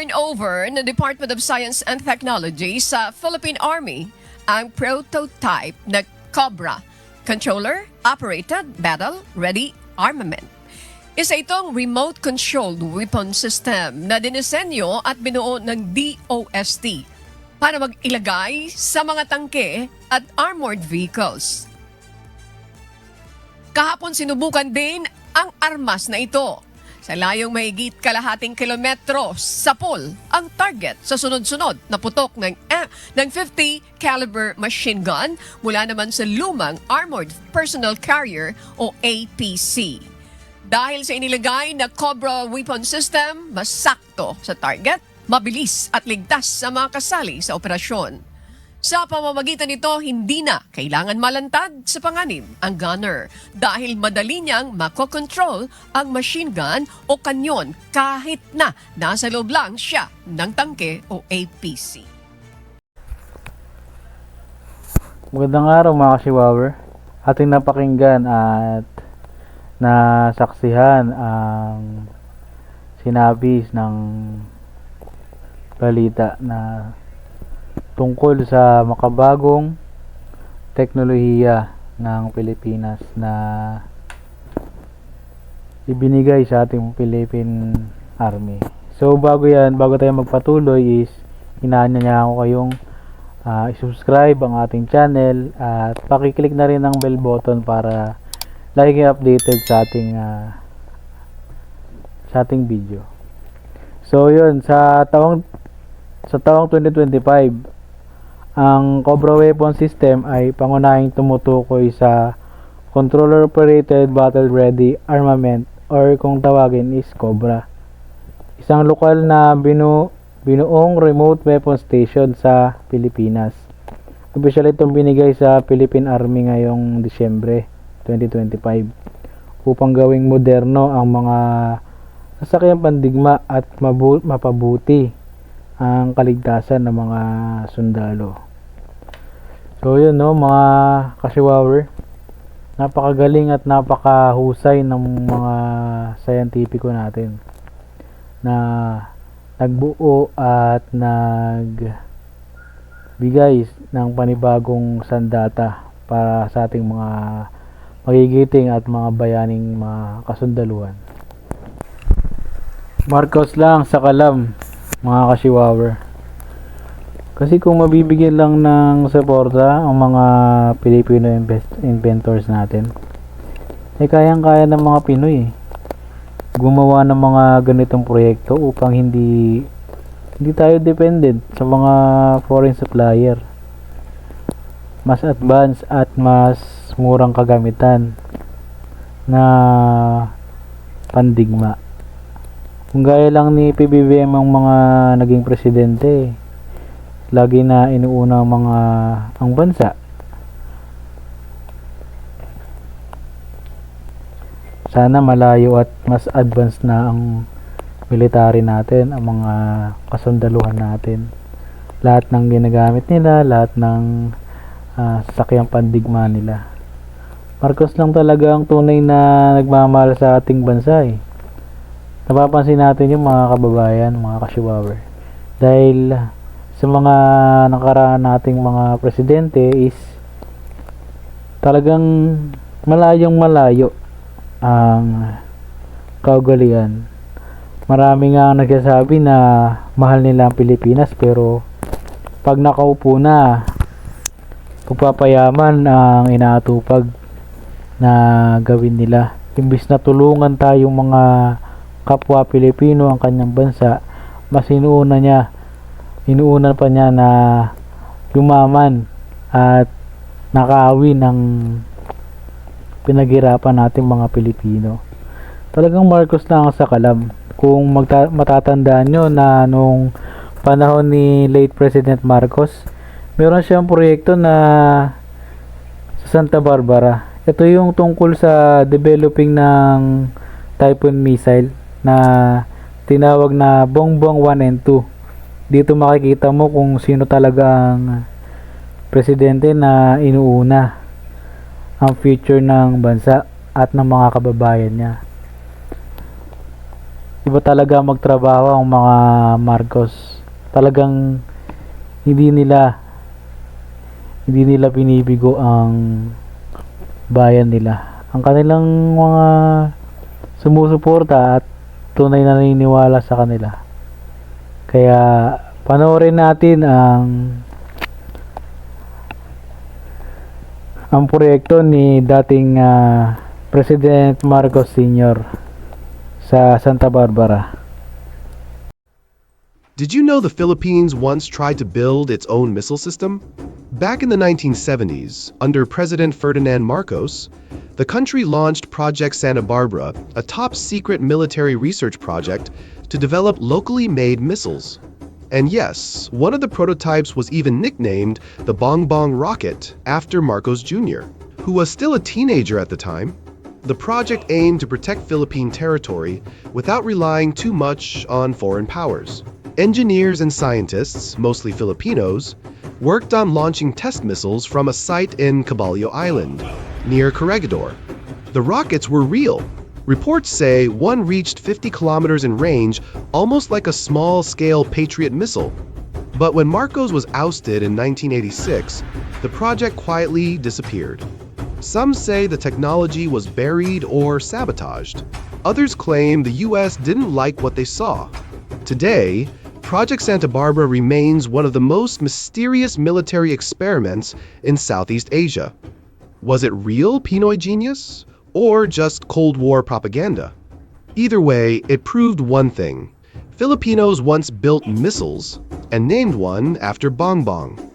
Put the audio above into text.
Itinurn over ng Department of Science and Technology sa Philippine Army ang prototype na Cobra, Controller Operated Battle Ready Armament. Isa itong remote-controlled weapon system na dinisenyo at binuo ng DOST para mag-ilagay sa mga tangke at armored vehicles. Kahapon sinubukan din ang armas na ito. Sa layong mahigit kalahating kilometro sa pool ang target sa sunod-sunod na putok ng 50 caliber machine gun mula naman sa lumang Armored Personnel Carrier o APC. Dahil sa inilagay na Cobra weapon system, mas sakto sa target, mabilis at ligtas sa mga kasali sa operasyon. Sa pamamagitan nito, hindi na kailangan malantad sa panganib ang gunner dahil madali niyang makokontrol ang machine gun o kanyon kahit na nasa loob lang siya ng tangke o APC. Magandang araw mga ka-Chihuahua. Ating napakinggan at nasaksihan ang sinabi ng balita na tungkol sa makabagong teknolohiya ng Pilipinas na ibinigay sa ating Philippine Army. So bago tayo magpatuloy is inaanya ako kayong i-subscribe ang ating channel at pakiclick na rin ang bell button para lagi kayo updated sa ating video. So yun, sa taong 2025, ang Cobra Weapon System ay pangunahing tumutukoy sa Controller Operated Battle Ready Armament or kung tawagin is Cobra. Isang lokal na binuong remote weapon station sa Pilipinas. Opisyal itong binigay sa Philippine Army ngayong Disyembre 2025 upang gawing moderno ang mga sasakyang pandigma at mapabuti ang kaligtasan ng mga sundalo. So yun no, mga ka-Chihuahua, napakagaling at napakahusay ng mga scientifico natin na nagbuo at nagbigay ng panibagong sandata para sa ating mga magigiting at mga bayaning mga kasundaluhan. Marcos lang sa kalam, mga ka-Chihuahua. Kasi kung mabibigyan lang ng suporta ang mga Filipino inventors natin, kayang-kaya ng mga Pinoy gumawa ng mga ganitong proyekto upang hindi tayo dependent sa mga foreign supplier. Mas advanced at mas murang kagamitan na pandigma. Kung gaya lang ni PBBM ang mga naging presidente, lagi na inuuna ang bansa. Sana malayo at mas advanced na ang military natin, ang mga kasundaluhan natin. Lahat ng ginagamit nila, lahat ng sasakyang pandigma nila. Marcos lang talaga ang tunay na nagmamahal sa ating bansa eh. Napapansin natin yung mga kababayan, mga ka-Chihuahua. Dahil sa mga nakaraan nating mga presidente is talagang malayong malayo ang kaugalian. Marami nga nagsasabi na mahal nila ang Pilipinas pero pag nakaupo na, pagpapayaman ang inaatupag na gawin nila. Imbis na tulungan tayong mga kapwa Pilipino ang kanyang bansa, mas inuuna pa niya na yumaman at nakaawi ng pinaghirapan nating mga Pilipino. Talagang Marcos lang sa kalam. Kung matatandaan nyo na nung panahon ni late President Marcos, meron siyang proyekto na sa Santa Barbara. Ito yung tungkol sa developing ng Typhoon missile na tinawag na Bongbong 1 and 2. Dito makikita mo kung sino talaga ang presidente na inuuna ang future ng bansa at ng mga kababayan niya. Iba talaga magtrabaho ang mga Marcos. Talagang hindi nila binibigo ang bayan nila. Ang kanilang mga sumusuporta at tunay na naniniwala sa kanila. Kaya panoorin natin ang proyekto ni dating President Marcos Sr. sa Santa Barbara. Did you know the Philippines once tried to build its own missile system? Back in the 1970s, under President Ferdinand Marcos, the country launched Project Santa Barbara, a top-secret military research project to develop locally made missiles. And yes, one of the prototypes was even nicknamed the Bongbong rocket after Marcos Jr., who was still a teenager at the time. The project aimed to protect Philippine territory without relying too much on foreign powers. Engineers and scientists, mostly Filipinos, worked on launching test missiles from a site in Caballo Island, near Corregidor. The rockets were real. Reports say one reached 50 kilometers in range, almost like a small-scale Patriot missile. But when Marcos was ousted in 1986, the project quietly disappeared. Some say the technology was buried or sabotaged. Others claim the US didn't like what they saw. Today, Project Santa Barbara remains one of the most mysterious military experiments in Southeast Asia. Was it real Pinoy genius? Or just Cold War propaganda? Either way, it proved one thing. Filipinos once built missiles and named one after Bongbong.